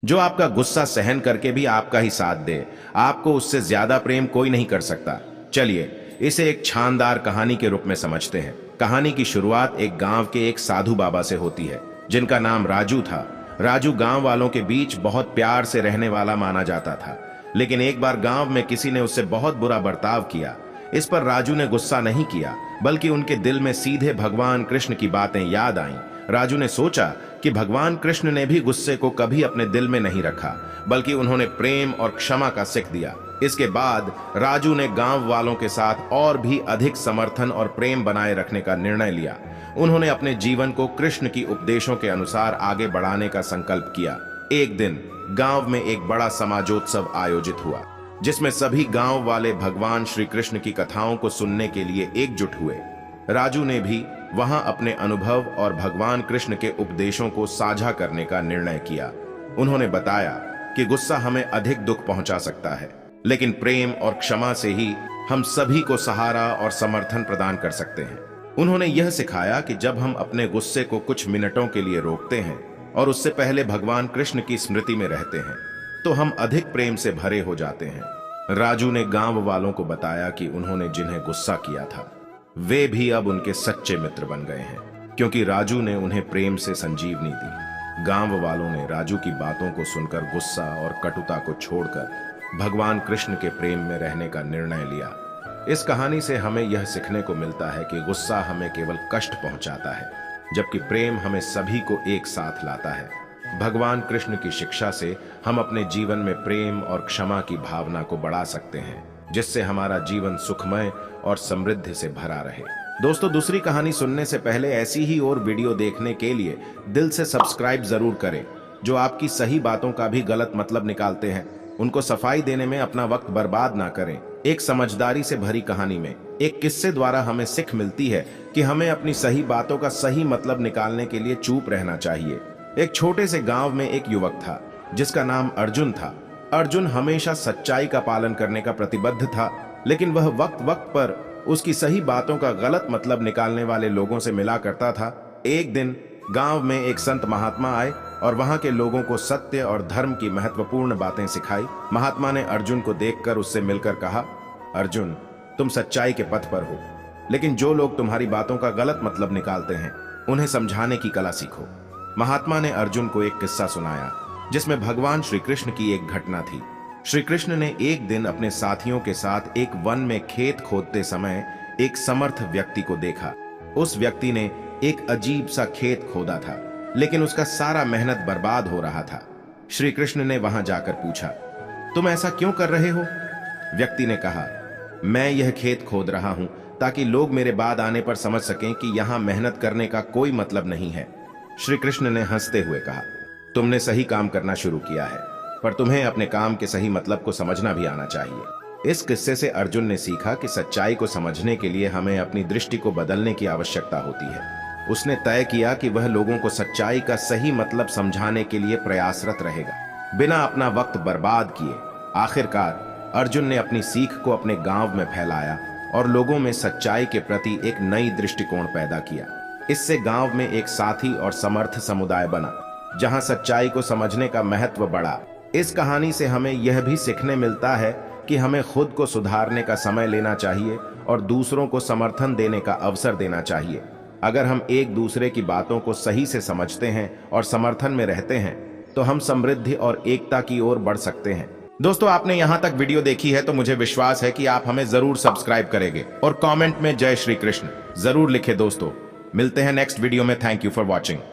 जो आपका गुस्सा सहन करके भी आपका ही साथ दे। आपको उससे ज्यादा प्रेम कोई नहीं कर सकता। चलिए इसे एक शानदार कहानी के रूप में समझते हैं। कहानी की शुरुआत एक गांव के एक साधु बाबा से होती है जिनका नाम राजू था। राजू गांव वालों के बीच बहुत प्यार से रहने वाला माना जाता था, लेकिन एक बार गांव में किसी ने उससे बहुत बुरा बर्ताव किया। इस पर राजू ने गुस्सा नहीं किया, बल्कि उनके दिल में सीधे भगवान कृष्ण की बातें याद आईं। राजू ने सोचा कि भगवान कृष्ण ने भी गुस्से को कभी अपने दिल में नहीं रखा, बल्कि उन्होंने प्रेम और क्षमा का सीख दिया। इसके बाद राजू ने गांव वालों के साथ और भी अधिक समर्थन और प्रेम बनाए रखने का निर्णय लिया। उन्होंने अपने जीवन को कृष्ण की उपदेशों के अनुसार आगे बढ़ाने का संकल्प किया। एक दिन गांव में एक बड़ा समाजोत्सव आयोजित हुआ, जिसमें सभी गांव वाले भगवान श्री कृष्ण की कथाओं को सुनने के लिए एकजुट हुए। राजू ने भी वहां अपने अनुभव और भगवान कृष्ण के उपदेशों को साझा करने का निर्णय किया। उन्होंने बताया कि गुस्सा हमें अधिक दुख पहुंचा सकता है, लेकिन प्रेम और क्षमा से ही हम सभी को सहारा और समर्थन प्रदान कर सकते हैं। उन्होंने यह सिखाया कि जब हम अपने गुस्से को कुछ मिनटों के लिए रोकते हैं और उससे पहले भगवान कृष्ण की स्मृति में रहते हैं, तो हम अधिक प्रेम से भरे हो जाते हैं। राजू ने गांव वालों को बताया कि उन्होंने जिन्हें गुस्सा किया था वे भी अब उनके सच्चे मित्र बन गए हैं, क्योंकि राजू ने उन्हें प्रेम से संजीवनी दी। गांव वालों ने राजू की बातों को सुनकर गुस्सा और कटुता को छोड़कर भगवान कृष्ण के प्रेम में रहने का निर्णय लिया। इस कहानी से हमें यह सीखने को मिलता है कि गुस्सा हमें केवल कष्ट पहुंचाता है, जबकि प्रेम हमें सभी को एक साथ लाता है। भगवान कृष्ण की शिक्षा से हम अपने जीवन में प्रेम और क्षमा की भावना को बढ़ा सकते हैं, जिससे हमारा जीवन सुखमय और समृद्धि से भरा रहे। दोस्तों, दूसरी कहानी सुनने से पहले ऐसी ही और वीडियो देखने के लिए दिल से सब्सक्राइब जरूर करें। जो आपकी सही बातों का भी गलत मतलब निकालते हैं, उनको सफाई देने में अपना वक्त बर्बाद ना करें। एक समझदारी से भरी कहानी में एक किस्से द्वारा हमें सीख मिलती है कि हमें अपनी सही बातों का सही मतलब निकालने के लिए चुप रहना चाहिए। एक छोटे से गांव में एक युवक था जिसका नाम अर्जुन था। अर्जुन हमेशा सच्चाई का पालन करने का प्रतिबद्ध था, लेकिन वह वक्त वक्त पर उसकी सही बातों का गलत मतलब निकालने वाले लोगों से मिला करता था। एक दिन गांव में एक संत महात्मा आए और वहां के लोगों को सत्य और धर्म की महत्वपूर्ण बातें सिखाई। महात्मा ने अर्जुन को देखकर उससे मिलकर कहा, अर्जुन, तुम सच्चाई के पथ पर हो, लेकिन जो लोग तुम्हारी बातों का गलत मतलब निकालते हैं उन्हें समझाने की कला सीखो। महात्मा ने अर्जुन को एक किस्सा सुनाया जिसमें भगवान श्री कृष्ण की एक घटना थी। श्री कृष्ण ने एक दिन अपने साथियों के साथ एक वन में खेत खोदते समय एक समर्थ व्यक्ति को देखा। उस व्यक्ति ने एक अजीब सा खेत खोदा था, लेकिन उसका सारा मेहनत बर्बाद हो रहा था। श्री कृष्ण ने वहां जाकर पूछा, तुम ऐसा क्यों कर रहे हो? व्यक्ति ने कहा, मैं यह खेत खोद रहा हूं ताकि लोग मेरे बाद आने पर समझ सकें कि यहां मेहनत करने का कोई मतलब नहीं है। श्री कृष्ण ने हंसते हुए कहा, तुमने सही काम करना शुरू किया है, पर तुम्हें अपने काम के सही मतलब को समझना भी आना चाहिए। इस किस्से से अर्जुन ने सीखा कि सच्चाई को समझने के लिए हमें अपनी दृष्टि को बदलने की आवश्यकता होती है। उसने तय किया कि वह लोगों को सच्चाई का सही मतलब समझाने के लिए प्रयासरत रहेगा, बिना अपना वक्त बर्बाद किए। आखिरकार अर्जुन ने अपनी सीख को अपने गांव में फैलाया और लोगों में सच्चाई के प्रति एक नई दृष्टिकोण पैदा किया। इससे गांव में एक साथी और समर्थ समुदाय बना, जहां सच्चाई को समझने का महत्व बढ़ा। इस कहानी से हमें यह भी सीखने मिलता है कि हमें खुद को सुधारने का समय लेना चाहिए और दूसरों को समर्थन देने का अवसर देना चाहिए। अगर हम एक दूसरे की बातों को सही से समझते हैं और समर्थन में रहते हैं, तो हम समृद्धि और एकता की ओर बढ़ सकते हैं। दोस्तों, आपने यहां तक वीडियो देखी है तो मुझे विश्वास है कि आप हमें जरूर सब्सक्राइब करेंगे और कमेंट में जय श्री कृष्ण जरूर लिखें। दोस्तों, मिलते हैं नेक्स्ट वीडियो में। Thank you for watching.